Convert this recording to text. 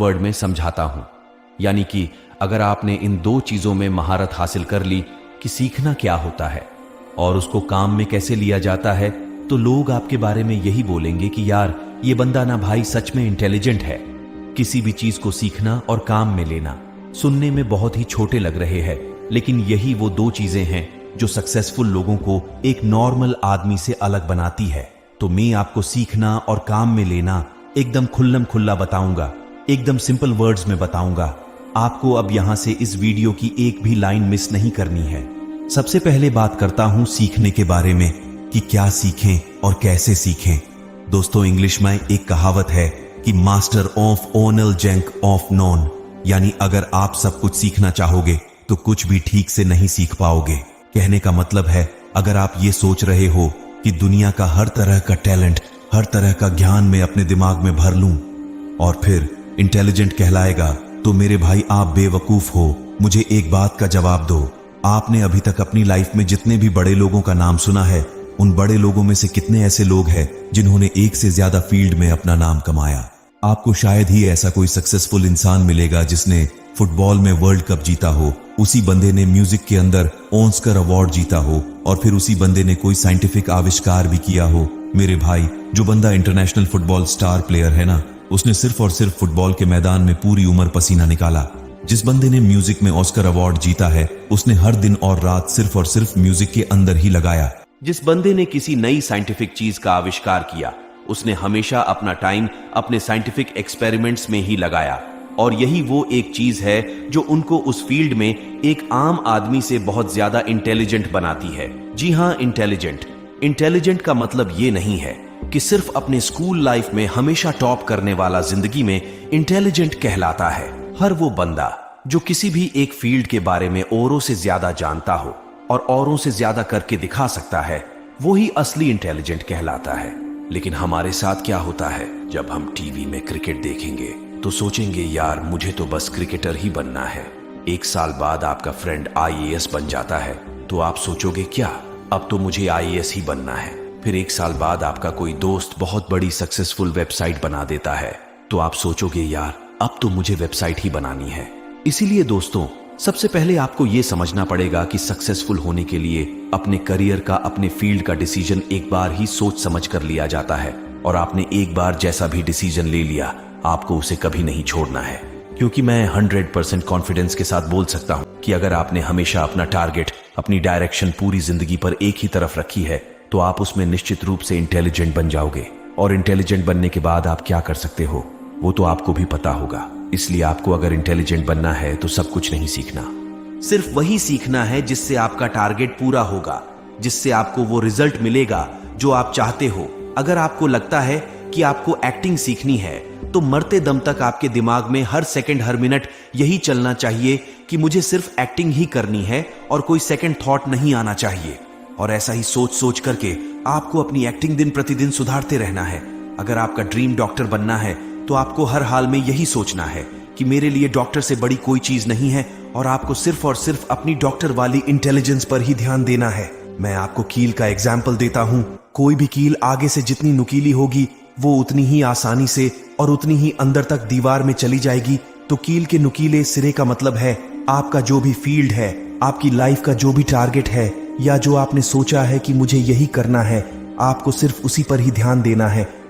Word में समझाता हूं। यानी कि अगर आपने इन दो चीजों में महारत हासिल कर ली कि सीखना क्या होता है और उसको काम में कैसे लिया जाता है, तो लोग आपके बारे में यही बोलेंगे कि यार ये बंदा ना भाई सच में इंटेलिजेंट है। किसी भी चीज को सीखना और काम में लेना सुनने में बहुत ही छोटे लग रहे हैं, लेकिन यही वो दो चीजें हैं जो सक्सेसफुल लोगों को एक नॉर्मल आदमी से अलग बनाती है। तो मैं आपको सीखना और काम में लेना एकदम खुल्लम खुल्ला बताऊंगा, एकदम सिंपल वर्ड्स में बताऊंगा। आपको अब यहां से इस वीडियो की एक भी लाइन मिस नहीं करनी है। सबसे पहले बात करता हूं सीखने के बारे में कि क्या सीखें और कैसे सीखें। दोस्तों, इंग्लिश में एक कहावत है कि मास्टर ऑफ ओनल जंक ऑफ नॉन, यानी अगर आप सब कुछ सीखना चाहोगे तो कुछ भी ठीक से नहीं सीख पाओगे। कहने का मतलब है, अगर आप ये सोच रहे हो कि दुनिया का हर तरह का टैलेंट, हर तरह का ज्ञान मैं अपने दिमाग में भर लूं और फिर इंटेलिजेंट कहलाएगा, तो मेरे भाई आप बेवकूफ हो। मुझे एक बात का जवाब दो, आपने अभी तक अपनी लाइफ में जितने भी बड़े लोगों का नाम सुना है, उन बड़े लोगों में से कितने ऐसे लोग हैं जिन्होंने एक से ज्यादा फील्ड में अपना नाम कमाया? आपको शायद ही ऐसा कोई सक्सेसफुल इंसान मिलेगा जिसने फुटबॉल में वर्ल्ड कप जीता हो, उसी बंदे ने म्यूजिक के अंदर ऑस्कर अवार्ड जीता हो और फिर उसी बंदे ने कोई साइंटिफिक आविष्कार भी किया हो। मेरे भाई, जो बंदा इंटरनेशनल फुटबॉल स्टार प्लेयर है ना, उसने सिर्फ और सिर्फ फुटबॉल के मैदान में पूरी उम्र पसीना निकाला। जिस बंदे ने म्यूजिक में ऑस्कर अवार्ड जीता है, उसने हर दिन और रात सिर्फ और सिर्फ म्यूजिक के अंदर ही लगाया। जिस बंदे ने किसी नई साइंटिफिक चीज का आविष्कार किया, उसने हमेशा अपना टाइम अपने साइंटिफिक एक्सपेरिमेंट्स में ही लगाया। और यही वो एक चीज है जो उनको उस फील्ड में एक आम आदमी से बहुत ज्यादा इंटेलिजेंट बनाती है। जी हां, इंटेलिजेंट। इंटेलिजेंट का मतलब ये नहीं है कि सिर्फ अपने स्कूल लाइफ में हमेशा टॉप करने वाला जिंदगी में इंटेलिजेंट कहलाता है। हर वो बंदा जो किसी भी एक फील्ड के बारे में औरों से ज्यादा जानता हो और औरों से ज्यादा करके दिखा सकता है, वो ही असली इंटेलिजेंट कहलाता है। लेकिन हमारे साथ क्या होता है, जब हम टीवी में क्रिकेट देखेंगे तो सोचेंगे यार मुझे तो बस क्रिकेटर ही बनना है। एक साल बाद आपका फ्रेंड आईएएस बन जाता है तो आप सोचोगे क्या, अब तो मुझे आईएएस ही बनना है। फिर एक साल बाद आपका कोई दोस्त बहुत बड़ी सक्सेसफुल वेबसाइट बना देता है तो आप सोचोगे यार अब तो मुझे वेबसाइट ही बनानी है। इसीलिए दोस्तों, सबसे पहले आपको यह समझना पड़ेगा कि सक्सेसफुल होने के लिए अपने करियर का, अपने फील्ड का डिसीजन एक बार ही सोच समझ कर लिया जाता है। और आपने एक बार जैसा भी डिसीजन ले लिया, आपको उसे कभी नहीं छोड़ना है। क्योंकि मैं 100% कॉन्फिडेंस के साथ बोल सकता हूं कि अगर आपने हमेशा अपना टारगेट, अपनी डायरेक्शन पूरी जिंदगी पर एक ही तरफ रखी है, तो आप उसमें निश्चित रूप से इंटेलिजेंट बन जाओगे। और इंटेलिजेंट बनने के बाद आप क्या कर सकते हो वो तो आपको भी पता होगा। इसलिए आपको अगर इंटेलिजेंट बनना है तो सब कुछ नहीं सीखना, सिर्फ वही सीखना है जिससे आपका टारगेट पूरा होगा, जिससे आपको वो रिजल्ट मिलेगा जो आप चाहते हो। अगर आपको लगता है कि आपको एक्टिंग सीखनी है, तो मरते दम तक आपके दिमाग में हर सेकंड, हर मिनट यही चलना चाहिए कि मुझे सिर्फ एक्टिंग ही करनी है और कोई सेकंड थॉट नहीं आना चाहिए। और ऐसा ही सोच सोच करके आपको अपनी एक्टिंग दिन प्रतिदिन सुधारते रहना है। अगर आपका ड्रीम डॉक्टर बनना है तो आपको हर हाल में यही सोचना है कि मेरे लिए डॉक्टर से बड़ी कोई चीज नहीं है और आपको सिर्फ और सिर्फ अपनी डॉक्टर वाली इंटेलिजेंस पर ही ध्यान देना है। मैं आपको कील का एग्जाम्पल देता हूं। कोई भी कील आगे से जितनी नुकीली होगी, वो उतनी ही आसानी से और उतनी ही अंदर तक दीवार में चली जाएगी। तो कील के नुकीले सिरे का मतलब है आपका जो भी फील्ड है, आपकी लाइफ का जो भी टारगेट है, या जो आपने सोचा है कि मुझे यही करना है, आपको सिर्फ उसी पर ही ध्यान देना है